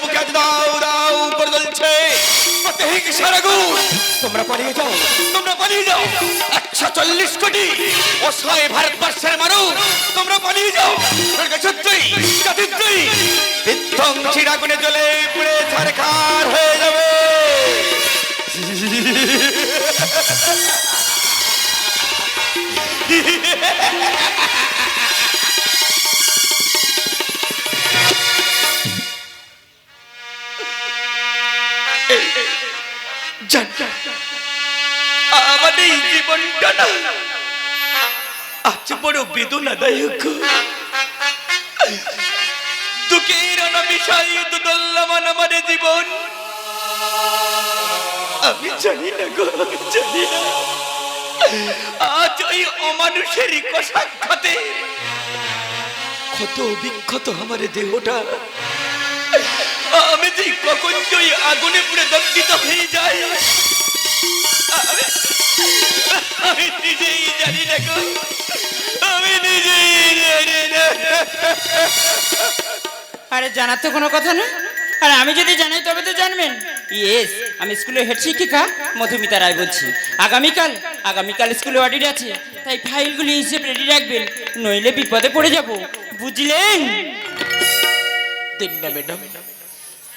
বুকে আজ দাও দাও করে জ্বলছে সারাগুন। তোমরা পালিয়ে যাও, তোমরা পালিয়ে যাও। 140 কোটি অসহায় ভারতবর্ষের মানুষ, তোমরা পালিয়ে যাও। সত্যি জাতিদ্রোহী বিধ্বংসীর আগুনে জ্বলে পুড়ে ছারখার হয়ে যাবে। আমাদের জীবনটা না আজ বড় বেদনাদায়ক। দুঃখের অনাবিষয় দুদল্যমান আমার জীবন। আমি জানি না গো, জানি না আজ ওই অমানুষের কষাঘাতে কত বিক্ষত আমার দেহটা। আমি যে কখন ওই আগুনে পুড়ে দগ্ধিত হয়ে যাই আমি নিজেই জানি না গো, আমি নিজেই জানি না। আরে জানার তো কোনো কথা না। আর আমি যদি জানাই তবে তো জানবেন। ইয়েস, আমি স্কুলের হেড শিক্ষিকা মধুমিতা রায় বলছি। আগামীকাল স্কুলে অডিট আছে, তাই ফাইলগুলি হিসেব রেডি রাখবেন, নইলে বিপদে পড়ে যাব, বুঝলেন? দিন না ম্যাডাম,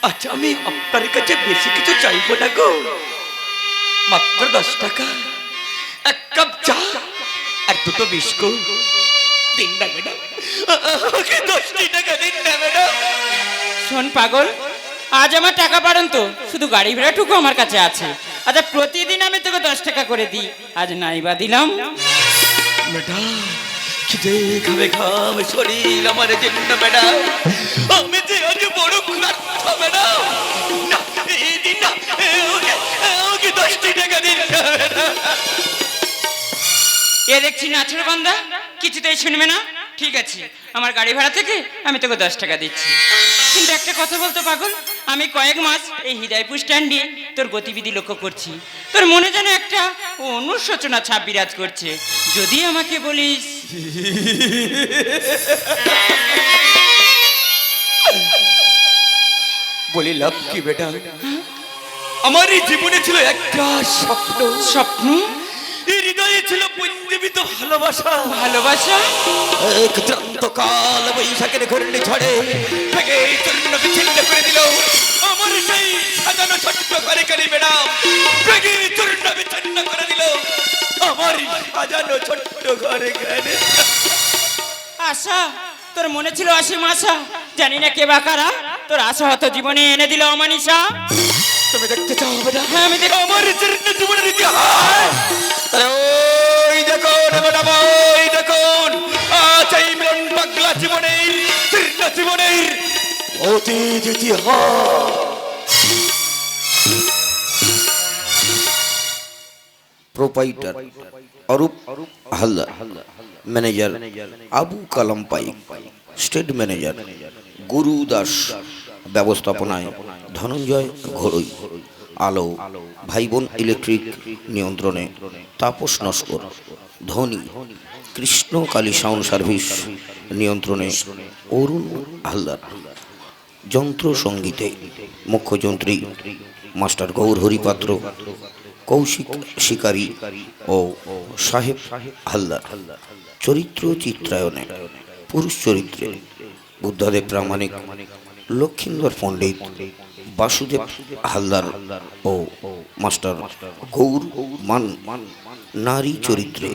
আচ্ছা আমি আপনার কাছে বেশি কিছু চাইবো না গো, মাত্র 10 টাকা, 1 কাপ চা আর 2টো বিস্কুট দিন না ম্যাডাম। 10 টাকা দিন না ম্যাডাম। শোন পাগল, আজ আমার টাকা পারেন তো, শুধু গাড়ি ভাড়াটুকু আমার কাছে আছে। আচ্ছা প্রতিদিন আমি তোকে 10 টাকা করে দিই, আজ নাইবা দিলাম। ম্যাডাম খিদে খাবে ঘাম শরীর আমার জন্য ম্যাডাম, আমি যে আজ বড় ক্ষুধার্ত ম্যাডাম। না এই দিন না, ওকে 10 টাকা দিন না ম্যাডাম। এ দেখছি নাচের বান্দা, কিছুতেই শুনবে না। ঠিক আছে, আমার গাড়ি ভাড়া থেকে আমি তোকে 10 টাকা দিচ্ছি। কিন্তু একটা কথা বলতো পাগল, আমি কয়েক মাস এই হৃদয়পুর স্ট্যান্ডে তোর গতিবিধি লক্ষ্য করছি। তোর মনে যেন একটা অনুশোচনা ছাপ বিরাজ করছে, যদি আমাকে বলিস। বলি লাভ কি বেটা, আমার এই জীবনে ছিল একটা স্বপ্ন। স্বপ্ন? এই হৃদয়ে ছিল পুঞ্জীবিত ভালোবাসা। ভালোবাসা? এক ক্রান্তকাল বৈশাখের ঘূর্ণি ঝড়ে ভেঙে চূর্ণ বিচ্ছিন্ন করে দিল আমার সেই সাজানো ছোট্ট ঘরে কারি ম্যাডাম। ভেঙে চূর্ণ বিচ্ছিন্ন করে দিল আমার সাজানো ছোট্ট ঘরে কারি। আশা, তোর মনে ছিল অসীম আশা, জানি না কে বা কারা তোর আশা হতো জীবনে এনে দিল অমানিসা। তুমি দেখতে চাও বেটা? হ্যাঁ আমি দেখ। আমার জীর্ণ জীবনের ইতিহাস ওই দেখুন ম্যাডাম, ওই দেখুন আজ এই মিলন পাগলা জীবনের জীর্ণ জীবনের অতীত ইতিহাস। প্রোপাইটার অরূপ হালদার, ম্যানেজার আবু কালাম পাইক, স্টেট ম্যানেজার গুরু দাস, ব্যবস্থাপনায় ধনঞ্জয় ঘোড়ই, আলো ভাই বোন ইলেকট্রিক নিয়ন্ত্রণে তাপস নস্কর, ধনী কৃষ্ণ কালী সাউন্ড সার্ভিস নিয়ন্ত্রণে অরুণ হালদার, যন্ত্র সঙ্গীতে মুখ্যযন্ত্রী মাস্টার গৌর হরিপাত্র, কৌশিক শিকারী ও সাহেব হালদার। চরিত্র চিত্রায়নে পুরুষ চরিত্রে বুদ্ধদেব প্রামাণিক, লক্ষিন্দর পণ্ডিত, বাসুদেব হালদার ও মাস্টার গৌর মান। নারী চরিত্রে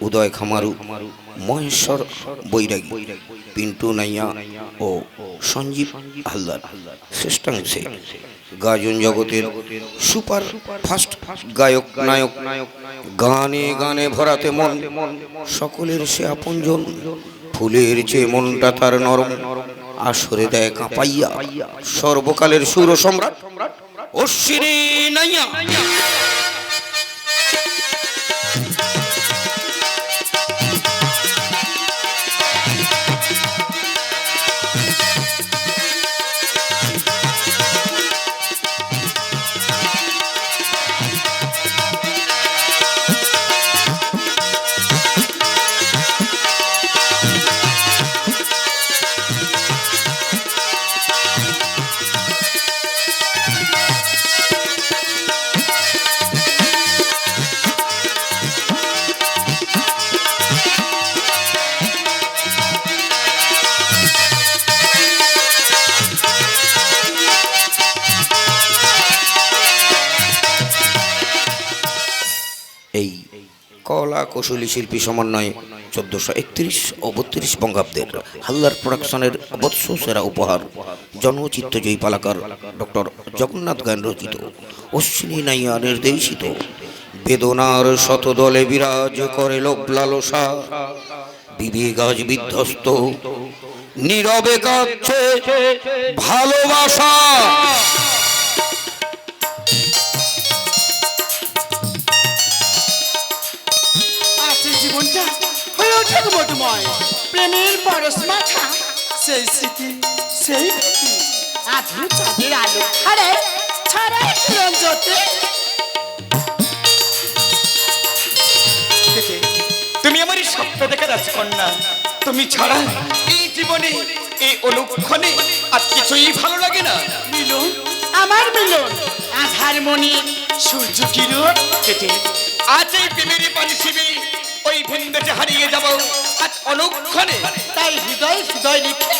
উদয় খামারু, মহেশ্বর বৈরাগী, পিন্টু নাইয়া ও সঞ্জীব হালদার। শ্রেষ্ঠাংশে গাজন জগতের সুপার ফাস্ট গায়ক নায়ক, গানে গানে ভরাতে মন, সকলের সে আপনজন, ফুলের চেয়ে মনটা তার নরম, আসরে দেয় কাঁপাইয়া, সর্বকালের সুর সম্রাট অশ্বিনী নাইয়া। কলা কৌশলী শিল্পী সমন্বয়ে 1431 ও 32 বঙ্গাব্দের হালদার প্রোডাকশনের বৎস সেরা উপহার জনচিত্তজয়ী পালাকার ডক্টর জগন্নাথ গান রচিত অশ্বিনী নাইয়া নির্দেশিত বেদনার শতদলে বিরাজ করে লোক লালসা বিবেক আজ বিধ্বস্ত নীরবে কাঁদছে ভালোবাসা। আছে জীবনটা হয়ে ওঠে মধুময়, প্রেমের পরশ মাথা সেই স্মৃতি সেই প্রীতি, আধু চাঁদের আলো হারে ছাড়াই রঞ্জতে। তুমি আমার এই স্বপ্ন দেখে রাজকন্যা, তুমি ছাড়া এই জীবনে এই অনুক্ষণে আর কিছুই ভালো লাগে না। মিলন আমার মিলন, আধার মনে সূর্য কিরণ। আজ এই প্রেমের পানি শিবে ওই ভিন্দেশে হারিয়ে যাব আজ অনুক্ষণে। তাই হৃদয় হৃদয় রেখে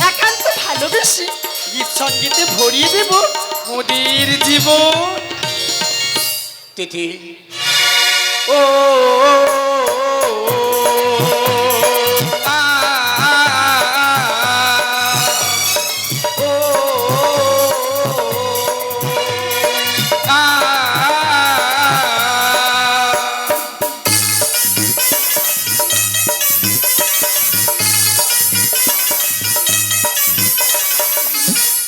একান্ত ভালোবেসে গীত সঙ্গীতে ভরিয়ে দেব মোদের জীবন। তিথি ও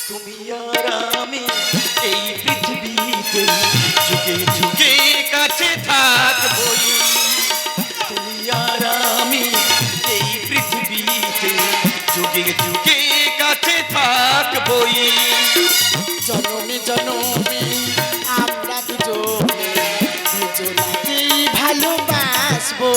তুমি আর আমি এই পৃথিবীতে যুগে যুগে কাছে থাকবই। তুমি আর আমি এই পৃথিবীতে যুগে যুগে কাছে থাকবই। জনমে জনমে আমরা দুজনে দুজনাকেই ভালোবাসবো।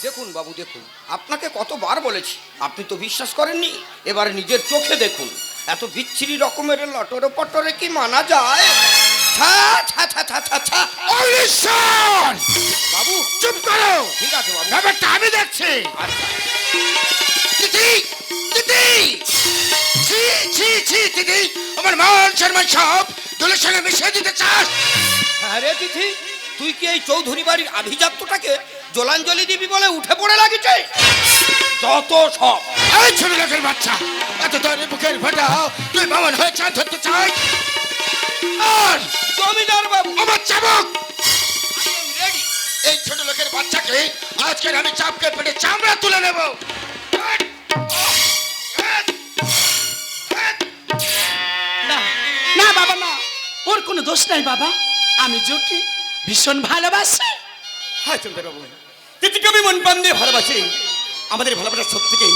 দেখুন বাবু দেখুন, আপনাকে কতবার বলেছি, আপনি তো বিশ্বাস করেননি। এবার নিজের চোখে দেখুন, এত বিচ্ছিরি রকমের লটরে পটরে কি মানা যায়? ছা ছা ছা ছা ছা ছা। বাবু চুপ করো। ঠিক আছে বাবু, ব্যাপারটা আমি দেখছি। দিদি দিদি, ছি ছি ছি দিদি, আমার মান সম্মান সব দোলের সঙ্গে মিশিয়ে দিতে চাস? হ্যাঁ রে দিদি, তুই কি এই চৌধুরী বাড়ির আভিজাত্যটাকে জলাঞ্জলি দিবি বলে উঠে পড়ে লাগিছে? যত সব এই ছোট লোকের বাচ্চা, এত তোর বুকের ফাটা তুই বামন হয়ে চাঁদ ধরতে চাই? আর জমিদার বাবু আমার চাবক, এই ছোট লোকের বাচ্চাকে আজকের আমি চাপকে পেটে চামড়া তুলে নেব। না না বাবা না, ওর কোনো দোষ নাই বাবা, আমি যোকি ভীষণ ভালোবাসি। হ্যাঁ জমিদার বাবু, তিথিকে আমি মন প্রাণ দিয়ে ভালোবাসি। আমাদের ভালোবাসার শক্তিকে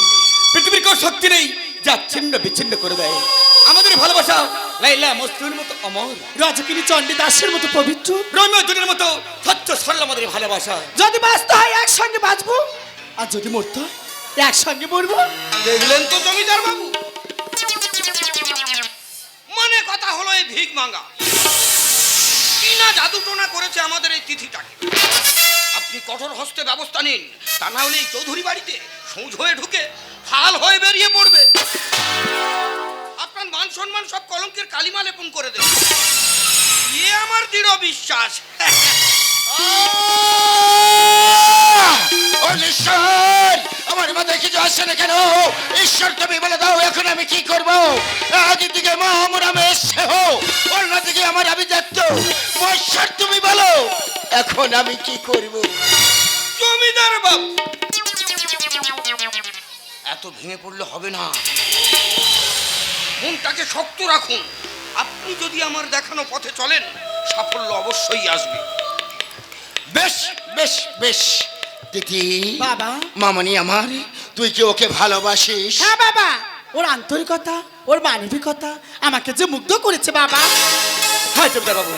পৃথিবীর কোনো শক্তি নেই যা ছিন্ন বিচ্ছিন্ন করে দেয়। আমাদের ভালোবাসা লাইলা মজনুর মতো অমর, রজকিনী চণ্ডীদাসের মতো পবিত্র, রোমিও জুলিয়েটের মতো স্বচ্ছ সরল আমাদের ভালোবাসা। যদি বাঁচতে হয় একসঙ্গে বাঁচবো, আর যদি মরতে হয় একসঙ্গে মরবো। দেখলেন তো জমিদার বাবু, মানে কথা হলো এই ভিক মাঙ্গা কি না জাদু টোনা করেছে আমাদের এই তিথিটাকে। আপনি কঠোর হস্তে ব্যবস্থা নিন, তা না হলে এই চৌধুরী বাড়িতে সূঝ হয়ে ঢুকে ফাল হয়ে বেরিয়ে পড়বে। আপনার মান সম্মান সব কলঙ্কের কালিমা লেপন করে দেবে, এ আমার দৃঢ় বিশ্বাস। ও ঈশ্বর, আমার মাথায় কিছু আসছে না কেন? ঈশ্বর তুমি বলে দাও এখন আমি কি করব? একদিকে মহামরামে এসছে হো, অন্যদিকে আমার আভিজাত্য। ঈশ্বর তুমি বলো এখন আমি কি করব? জমিদার বাবু এত ভেঙে পড়লে হবে না, মনটাকে শক্ত রাখুন। আপনি যদি আমার দেখানো পথে চলেন সাফল্য অবশ্যই আসবে। বেশ বেশ বেশ, তিথি বাবা। মামনি আমার, তুই কি ওকে ভালোবাসিস? হ্যাঁ বাবা, ওর আন্তরিকতা, ওর মানবিকতা আমাকে যে মুগ্ধ করেছে বাবা। হ্যাঁ জমিদার বাবু,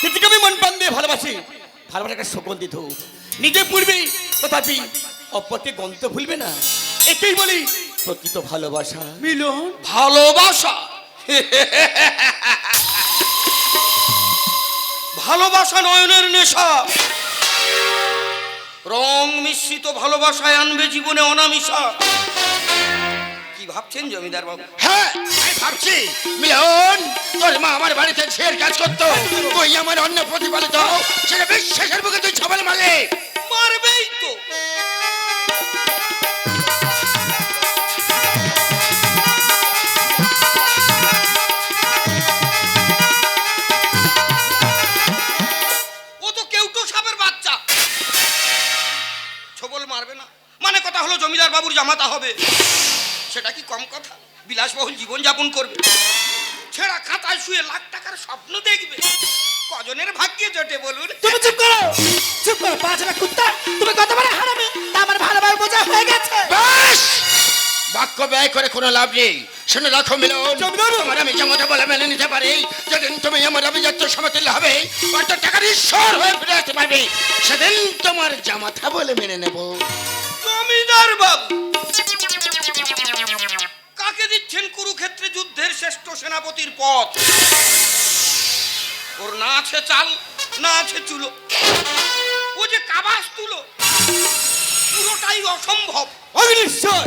তিথিকে আমি মন প্রাণ দিয়ে ভালোবাসি। ভালোবাসা একটা সুগন্ধি ধূপ, নিজে পুড়বি তথাপি অপরকে গন্ধ ভুলবে না। একেই বলি প্রকৃত ভালোবাসা। মিলন, ভালোবাসা ভালোবাসা নয়নের নেশা, রং মিশ্রিত ভালোবাসায় আনবে জীবনে অনামিশা। কি ভাবছেন জমিদার বাবু? হ্যাঁ, আমি ভাবছি মিলন, তোর মা আমার বাড়িতে ঝের কাজ করতো, তুই আমার অন্য প্রতিপালিত, সেটা বিশ্বাসের বুকে তুই ছবল মারলে। মারবেই তো। ও তো কেউটো সাপের বাচ্চা, ছবল মারবে না মানে কথা হলো জমিদার বাবুর জামাতা হবে। সেটা কি কম কথা? বিলাসবহুল জীবন যাপন করবে, ছেঁড়া খাতায় শুয়ে লাখ টাকার স্বপ্ন দেখবে। কজনের ভাগ্যে জোটে বলুন? তুমি চুপ করো, চুপ করো, পাঁচটা কুত্তা, তুমি কত বড় হারামি, তা আমার ভালোভাবে বোঝা হয়ে গেছে। ব্যাস, বাক্য ব্যয় করে কোনো লাভ নেই। শুনে রাখো মিলন, তোমার আমি জামাতা বলে মেনে নিতে পারি, যেদিন তুমি আমার আভিজাত্য সমতুল্য হবে, অর্থাৎ টাকার ঈশ্বর হয়ে ফিরে আসতে পারবে, সেদিন তোমার জামাতা বলে মেনে নেব। জমিদার বাবু, কাকে দিচ্ছেন কুরুক্ষেত্রে যুদ্ধের শ্রেষ্ঠ সেনাপতির পদ? ওর না আছে চাল, না আছে চুলো, ও যে কাবাস তুলো, পুরোটাই অসম্ভব। অগ্নিশ্বর,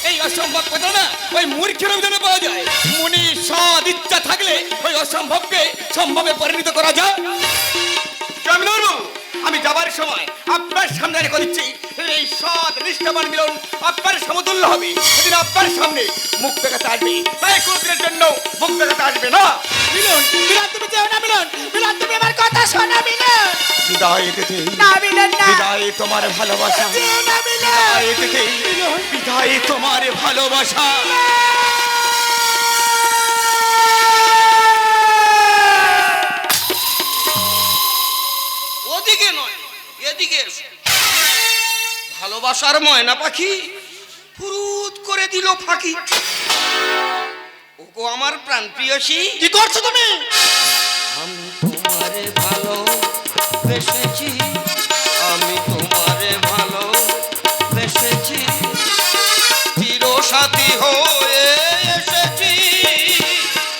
এই অসম্ভব কথা না ওই মূর্খের অভিধানে পাওয়া যায়। মনে সদ ইচ্ছা থাকলে ওই অসম্ভবকে সম্ভবে পরিণত করা যায়। জমিদার বাবু, আমি যাবার সময় আপনার সামনে রেখে দিচ্ছি, এই সৎ নিষ্ঠাবান মিলন আপনার সমতুল্য হবে। সেদিন আপনার সামনে মুখ দেখাতে আসবে, তাই কোনদিনের জন্য মুখ দেখাতে আসবে না। মিলন, মিলন তুমি যেও না, মিলন, মিলন তুমি আমার কথা শোনো মিলন। বিদায় তিথি, না মিলন না, বিদায় তোমার ভালোবাসা। যেও না মিলন। বিদায় তিথি, বিদায় তোমার ভালোবাসা। ওদিকে নয়, এদিকে এসো। ভালোবাসার ময়না পাখি ফুরুত করে দিল ফাঁকি। ওগো আমার প্রাণ প্রিয়সী, কি করছো তুমি? আমি তোমারে ভালো বেসেছি, আমি তোমারে ভালো বেসেছি, চির সাথী হয়ে এসেছি।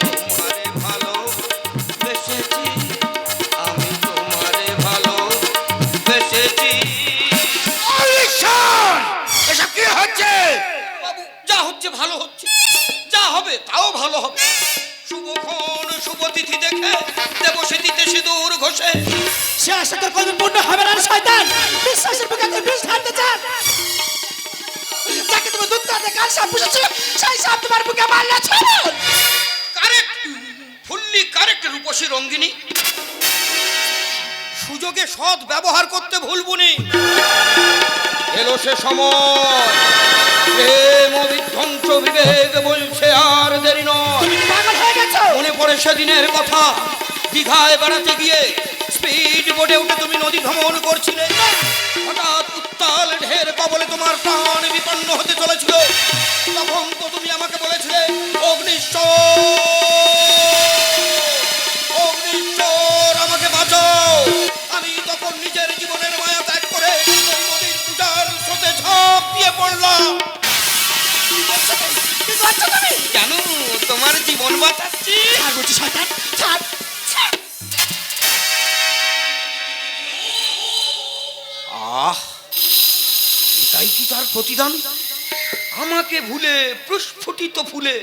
তোমারে ভালো বেসেছি, আমি তোমারে ভালো বেসেছি। এসব কি হচ্ছে? বাবু, যা হচ্ছে ভালো হচ্ছে, যা হবে তাও ভালো হবে। শুভক্ষণ শুভ তিথি দেখে দেবসে দিতে সিঁদুর ঘষে। সে আশা তোর কোনদিন পূর্ণ হবে না রে শয়তান। বিশ্বাসের বুকে তুই বিষ ঢালতে চাস। যাকে তুমি দুধ খাতে কাল সাপ পুষেছিল, সেই সাপ তোমার বুকে মারলে ছড়ো। কারেক্ট, ফুললি কারেক্ট রূপসী রঙ্গিনী। সুযোগে সৎ ব্যবহার করতে ভুলবুনি। এলো সে সময়, প্রেম বিধ্বংস বিবেক বলছে আর দেরি নয়। তুমি পাগল হয়ে গেছো। মনে পড়ে সেদিনের কথা, দীঘায় বেড়াতে গিয়ে স্পিড বোটে উঠে তুমি নদী ভ্রমণ করছিলে। হঠাৎ উত্তাল ঢের কবলে তোমার প্রাণ বিপন্ন হতে চলেছিল। তখন তো তুমি আমাকে বলেছিলে অগ্নিশ্বর, অগ্নিশ্বর আমাকে বাঁচাও। আমি তখন নিজের জীবনের মায়া ত্যাগ করে ওই নদীর উজান স্রোতে ঝাঁপ দিয়ে পড়লাম। কি করছো তুমি? কেন তোমার জীবন বাঁচাচ্ছি? ছাড় বলছি শয়তান, ছাড়, ছাড়। আহ, এটাই কি তার প্রতিদান? আমাকে ভুলে প্রস্ফুটিত ফুলে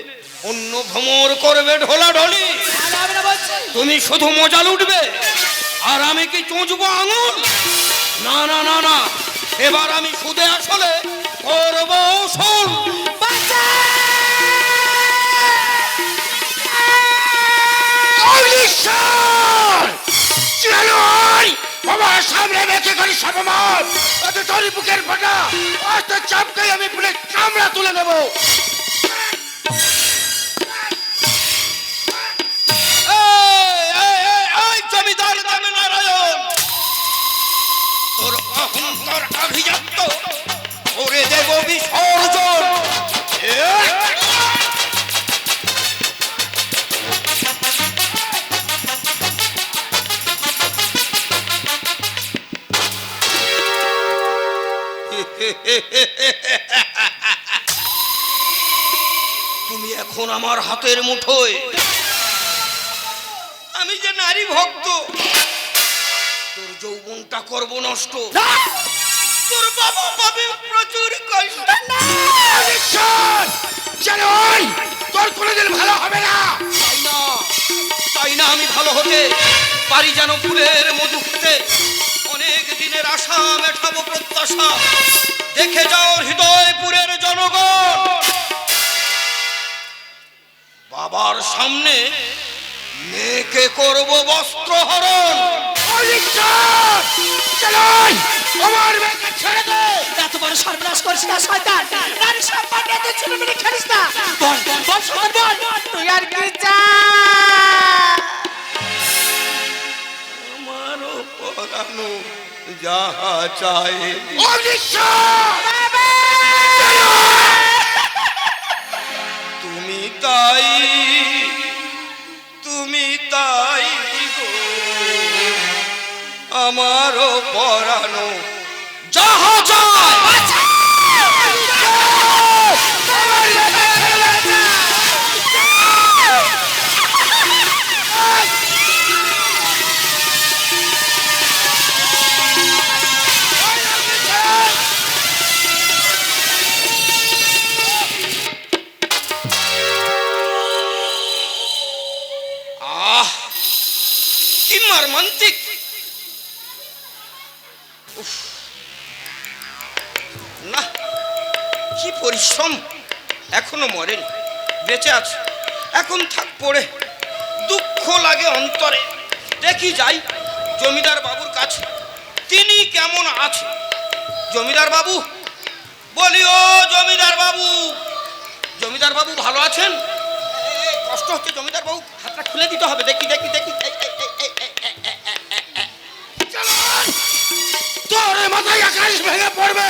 অন্য ভ্রমর করবে ঢোলাঢলি। ভালো হবে না বলছি। তুমি শুধু মজা লুটবে আর আমি কি চুঁচবো আঙুল? না না না না, এবার আমি সুদে আসলে করব শোল। বাবার সামনে বেঁচে করি সর্বমান, অত তোর বুকের ফাটা অত চাপকাই আমি পুলে চামড়া তুলে নেব। জমিদার নামে নারায়ণ, তোর অহংকার আভিজাত্য করে দেব বিসর্জন। তুমি এখন আমার হাতের মুঠোয়। আমি যে নারী ভক্ত, তোর যৌবনটা করব নষ্ট। তোর বাবা পাবে প্রচুর কষ্ট। তোর কোনোদিন ভালো হবে না। তাই না আমি ভালো হতে পারি যেন ফুলের মধু খেতে। অনেক দিনের আশা মেটাবো প্রত্যাশা। দেখে যাও হৃদয়পুরের জনগণ, বাবার সামনে মেয়েকে করব বস্ত্রহরণ। আমার মেয়েকে ছেড়ে দে। এত বড় সর্বনাশ করিস না শয়তান। নারী সম্পর্কে এত ছেলেমেয়ে খেলিস না। বল বল শয়তান বল, তুই আর কি চাস? আমারও পরানো যাহা চায়। তুমি তাই, তুমি তাই গো, আমারও পরানো যাহা চায়। কি মর্মান্তিক! উফ, না কি পরিশ্রম! এখনো মরেনি, বেঁচে আছে। এখন থাক পড়ে, দুঃখ লাগে অন্তরে। দেখি যাই জমিদার বাবুর কাছে, তিনি কেমন আছে। জমিদার বাবু, বলি ও জমিদার বাবু, জমিদার বাবু ভালো আছেন? কষ্ট হচ্ছে জমিদার বাবু, হাতটা খুলে দিতে হবে। দেখি দেখি দেখি, তোর মাথায় আকাশ ভেঙে পড়বে।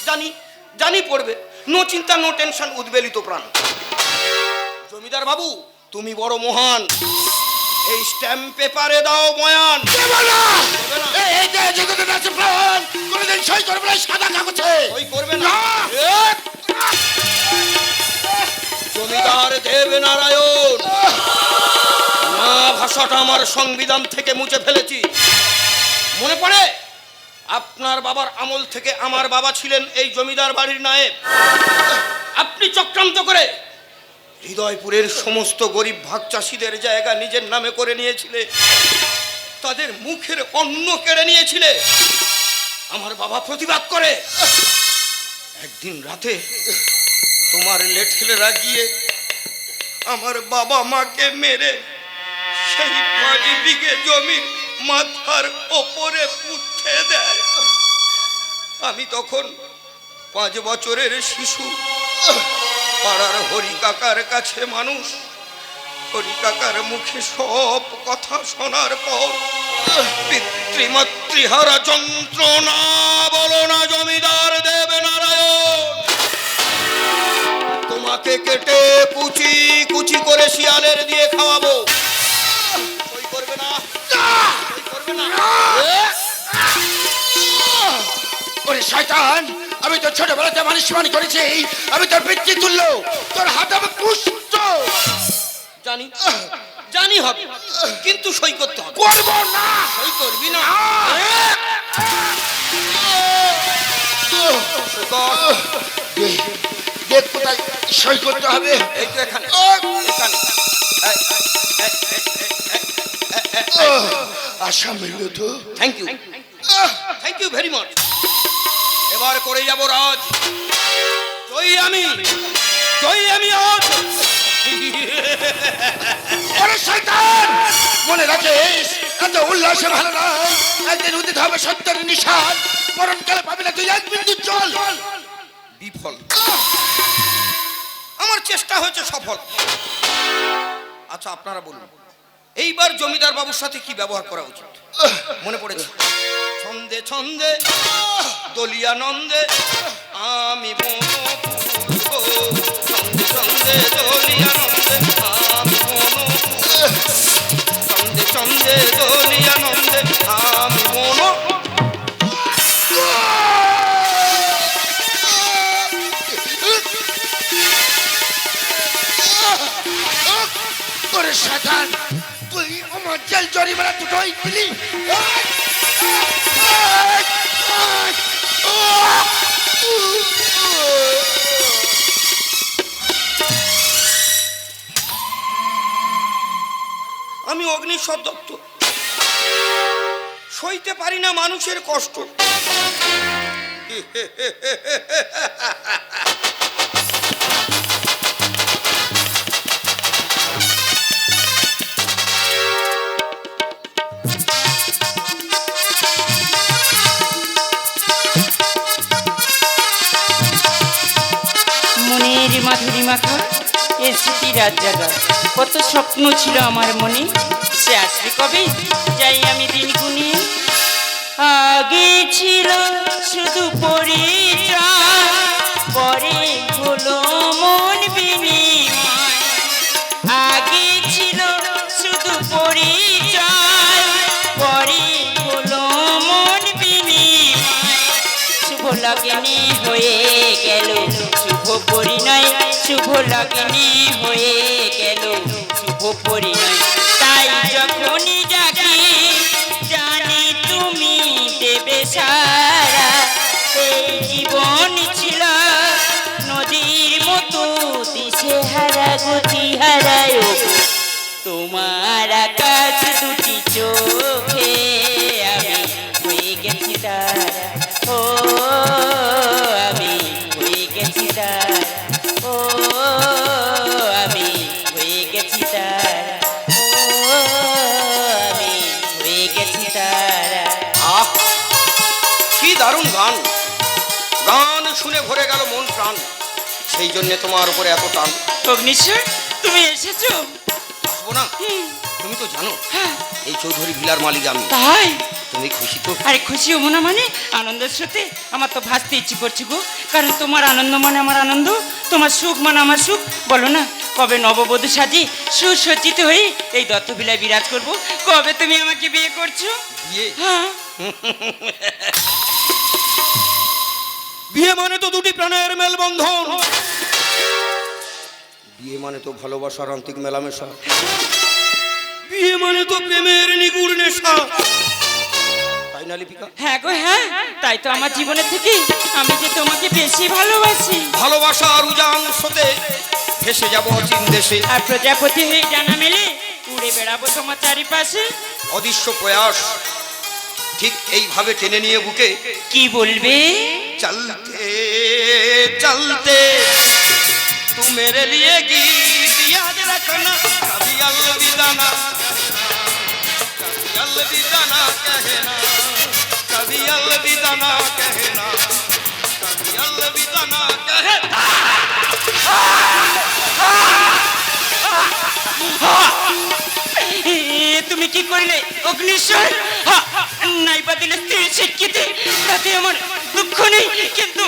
জানি জানি পড়বে, নো চিন্তা নো টেনশন, উদ্বেলিত প্রাণ। জমিদার বাবু তুমি বড় মহান, এই স্ট্যাম্প পেপারে দাও বয়ান। কোনদিন সই করবে না সাদা কাগজে, সই করবে না। জমিদার দেবনারায়ণ, না ভাষাটা আমার সংবিধান থেকে মুছে ফেলেছি। মনে পড়ে আপনার বাবার আমল থেকে আমার বাবা ছিলেন এই জমিদার বাড়ির নায়েব। আপনি চক্রান্ত করে হৃদয়পুরের সমস্ত গরিব ভাগ চাষিদের জায়গা নিজের নামে করে নিয়েছিলে, তাদের মুখের অন্ন কেড়ে নিয়েছিলে। আমার বাবা প্রতিবাদ করে একদিন রাতে তোমার লেঠেলেরা গিয়ে আমার বাবা মাকে মেরে সেই 5 বিঘে জমি মাথার ওপরে পুঁতে দেয়। আমি তখন 5 বছরের শিশু, পাড়ার হরি কাকার কাছে মানুষ। হরি কাকার মুখে সব কথা শোনার পর পিতৃমাতৃহারা যন্ত্রণা বলো না জমিদার দেবনারায়ণ। তোমাকে কেটে কুচি কুচি করে শিয়ালের দিয়ে খাওয়াবো। সই করবে না, সই করবে না। ওরে শয়তান, আমি তো ছোটবেলাতে মানুষ মান করেছি, আমি তোর পিতৃ তুল্য, তোর হাত আমি পুষ্ট। জানি জানি হবে, কিন্তু সই করতে হবে। করব না। সই করবি না? দেখ কোথায় সই করতে হবে। এই তো এখানে, এখানে। আশা মিলল তো। Thank you, thank you very much. এবার করে যাব রাজ। জয়ী আমি, জয়ী আমি আজ। ওরে শয়তান, মনে রাখিস এত উল্লাসে ভালো না। একদিন উদিত হবে সত্যের নিশান, মরণকালে পাবি না তুই 1 বিন্দু জল। বিফল। আমার চেষ্টা হয়েছে সফল। আচ্ছা আপনারা বলুন, এইবার জমিদার বাবুর সাথে কি ব্যবহার করা উচিত মনে পড়েছে। ছন্দে ছন্দে দলিয়া নন্দে আমি বনপুর গো, ছন্দে ছন্দে দলিয়া নন্দে আমি বনপুর, ছন্দে ছন্দে দলিয়া নন্দে আমি ওরে শয়তান, তুই আমার জেল জরিমানা দুটোই দিলি। আমি অগ্নিশ্বর দত্ত, সইতে পারি না মানুষের কষ্ট। মনের মাধুরী মাখা এ স্মৃতি রাত জাগা, কত স্বপ্ন ছিল আমার মনে, সে আসবে কবে যাই আমি দিন গুনে। আগে ছিল শুধু পরিচয়, পরে হলো মন বিনিময়। আগে ছিল শুধু পরিচয়, পরে হলো মন বিনিময়। শুভ লগনে হয়ে গেল শুভ পরিণয়, শুভ লগনে হয়ে গেল শুভ পরিণয়। তাই যখনই ডাকি জানি তুমি দেবে সারা, এই জীবন ছিল নদীর মতো দিশে হারা গতি হারায়। তোমার আকাশ দুটি চোখে আমি হয়ে গেছি তারা, ও আমি হয়ে গেছি তারা, ও আমি হয়ে গেছি তারা, ও আমি হয়ে গেছি তারা। আহ কি দারুণ গান, গান শুনে ভরে গেল মন প্রাণ, সেই জন্য তোমার উপরে এত টান। অগ্নিশ্বর তুমি এসেছো? আসবো না? তুমি তো জানো এই চৌধুরী ভিলার মালিক আমি। তাই? তুমি খুশি তো? আরে খুশি হবো না মানে, আনন্দের সাথে আমার তো ভাসতে ইচ্ছে করছে গো, কারণ তোমার আনন্দ মানে আমার আনন্দ, তোমার সুখ মানে আমার সুখ। বলো না কবে নববধূ সাজি সুসজ্জিত হয়ে এই দত্তভিলায় বিরাজ করব, কবে তুমি আমাকে বিয়ে করছো? বিয়ে? হ্যাঁ। বিয়ে মানে তো দুটি প্রাণের মেলবন্ধন, বিয়ে মানে তো ভালোবাসার আন্তিক মেলামেশা, বিয়ে মানে তো প্রেমের নিগুড় নেশা, তাই না লিপিকা? হ্যাঁ গো হ্যাঁ, তাই তো আমার জীবনের থেকে আমি যে তোমাকে বেশি ভালোবাসি। ভালোবাসার উজান স্রোতে ভেসে যাবো অচিন দেশে, আর প্রজাপতি হয়ে জানা মেলে উড়ে বেড়াবো তোমার চারিপাশে। অদৃশ্য প্রয়াস ঠিক এইভাবে টেনে নিয়ে বুকে, কি বলবে? চলতে চলতে तू मेरे लिए गीत याद रखना, कभी अलविदा ना, कभी अलविदा ना कहना, कभी अलविदा ना कहना, कभी अलविदा ना कहना। তুমি কি করলে অগ্নিশ্বর? নাই বা দিলে স্ত্রীর স্বীকৃতি, তাতে আমার দুঃখ নেই, কিন্তু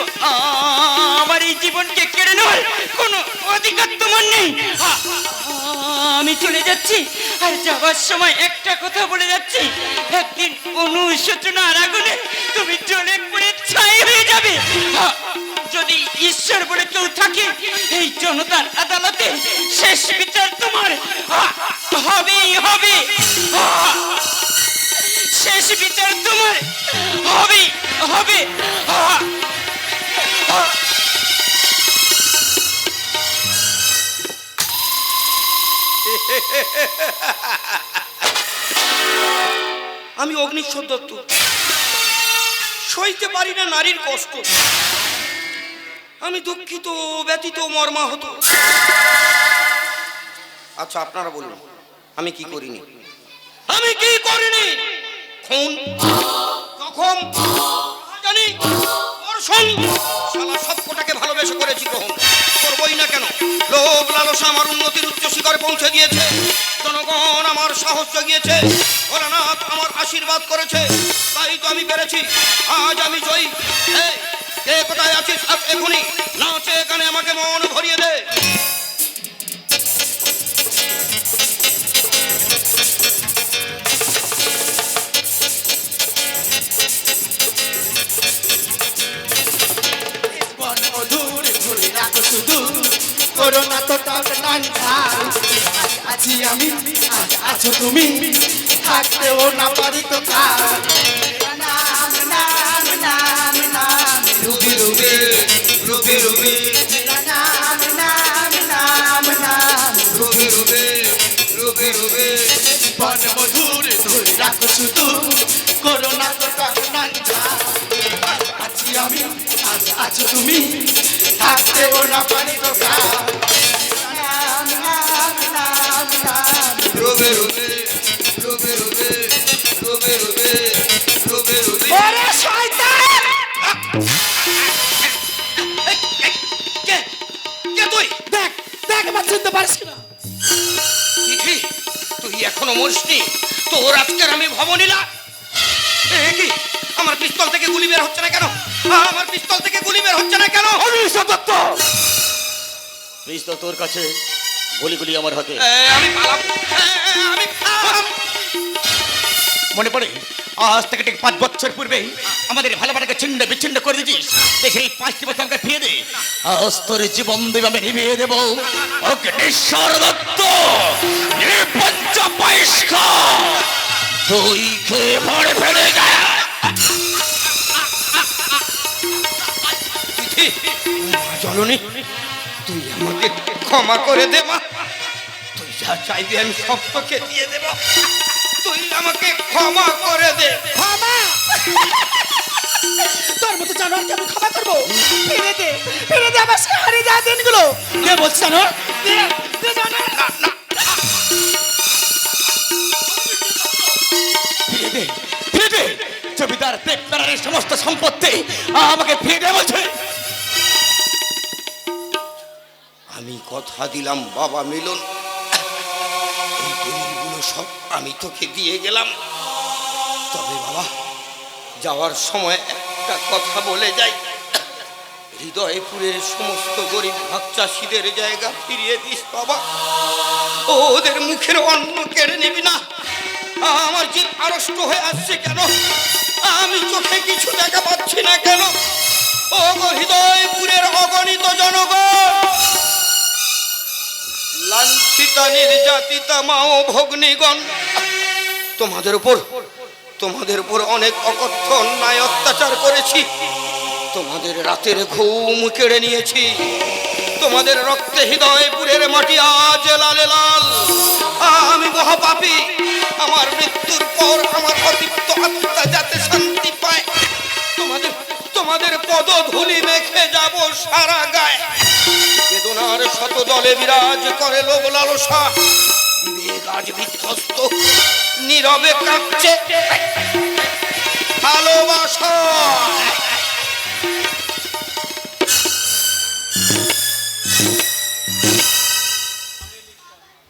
আমার এই জীবনকে কেড়ে নেওয়ার কোনো অধিকার তোমার নেই। আমি চলে যাচ্ছি, আর যাওয়ার সময় একটা কথা বলে যাচ্ছি, একদিন অনুশোচনার আগুনে তুমি জ্বলে পুড়ে ছাই হয়ে যাবে। যদি ঈশ্বর বলে কেউ থাকে এই জনতার আদালতে শেষ বিচার তোমার হবেই হবে, শেষ বিচার তোমার হবেই হবে। আমি অগ্নিশ্বর দত্ত, সইতে পারি না নারীর কষ্ট, আমি দুঃখিত ব্যতীত মর্মাহত। আচ্ছা আপনারা বলুন আমি কি করিনি? আমি কি করিনি? খুন, জখম, জানি, ধর্ষণ, শালা সবকটাকে ভালোবেসে করেছি গ্রহণ। করবই না কেন? লোভ লালসা আমার উন্নতির উচ্চ শিখরে পৌঁছে দিয়েছে। জনগণ আমার সাহস জগিয়েছে, ভোলানাথ আমার আশীর্বাদ করেছে, তাই তো আমি পেরেছি। আজ আমি জয়ী। এই, কে কোথায় আছিস? আজ এখনই নাচে এখানে আমাকে মন ভরিয়ে দে। বন মধুর ধরে রাখো শুধু করোনা তো টক নাঞ্চা আছি আমি আজ আছো তুমি থাকতেও না পারি তো কার নাম নাম নাম নাম রুবি রুবি রুবি রুবি নাম নাম নাম নাম রুবি রুবি রুবি রুবি বন মধুর ধরে রাখো শুধু করোনা তো টক নাঞ্চা আছি আমি আজ আছো তুমি থাকতেও না পারি তো কার নাম নাম নাম নাম Ruby Ruby Ruby Ruby Ruby Ruby Ruby Ruby. ওরে শয়তান! কে কে তুই? দেখ দেখ আমার চিনতে পারছিস না তিথি, তুই এখনো মরিসনি? তোর আজকের আমি ভবনীলা। এ কি, আমার পিস্তল থেকে গুলি বের হচ্ছে না কেন? আমার পিস্তল থেকে গুলি বের হচ্ছে না কেন? দত্ত পিস্তল তোর কাছে, গুলি আমার হাতে। আমি পালাম, আমি পালাম। মনে পড়ে আজ থেকে ঠিক 5 বছর পূর্বে আমাদের ভালোবাসাকে ছিন্ন বিচ্ছিন্ন করে দিয়েছিস। দেখে এই 5টি বছর আমাকে ফিরে দে, আজ তোর জীবন দেবে আমি নিভিয়ে দেব। অগ্নিশ্বর দত্ত নির্পঞ্চ পয়স্কা, তুই খেয়ে ভরে ফেলে যা। তিথি, জননী, তুই আমাকে ক্ষমা করে দে মা। তুই যা চাইবি আমি সব তোকে দিয়ে দেব। তুই আমাকে ক্ষমা করে দে। ক্ষমা তোর মতো জানোয়ারকে আমি ক্ষমা করবো? ফিরে দে আমার সে হারিয়ে যাওয়া দিনগুলো। কে বলছি জানোয়ার? দে জানোয়ার। ফিরে দে, ফিরে দে। জমিদার দেবনারায়ণের সমস্ত সম্পত্তি আমাকে ফিরে দে বলছে। আমি কথা দিলাম বাবা মিলন, এই দলিলগুলো সব আমি তোকে দিয়ে গেলাম। তবে বাবা, যাওয়ার সময় একটা কথা বলে যাই। হৃদয়পুরের সমস্ত গরিব ভাগ চাষিদের জায়গা ফিরিয়ে দিস বাবা। ওদের মুখের অন্ন কেড়ে নিবি না। আমার জিভ আড়ষ্ট হয়ে আসছে কেন? আমি চোখে কিছু দেখা পাচ্ছি না কেন? ও গো হৃদয়পুরের অগণিত জনগণ, লাঞ্ছিতা নির্যাতিতা মা ও ভগ্নীগণ, তোমাদের উপর অনেক অকথ্য অন্যায় অত্যাচার করেছি। তোমাদের রাতের ঘুম কেড়ে নিয়েছি। তোমাদের রক্তে হৃদয়পুরের মাটি আজ লালে লাল। আমি মহাপাপী। আমার মৃত্যুর পর আমার অতৃপ্ত আত্মা যাতে শান্তি পায়, তোমাদের পদধূলি মেখে যাব সারা গায়ে। বেদনার শত দলে বিরাজ করে লোভ লালসা, বিবেক আজ বিধ্বস্ত, নীরবে কাঁপছে।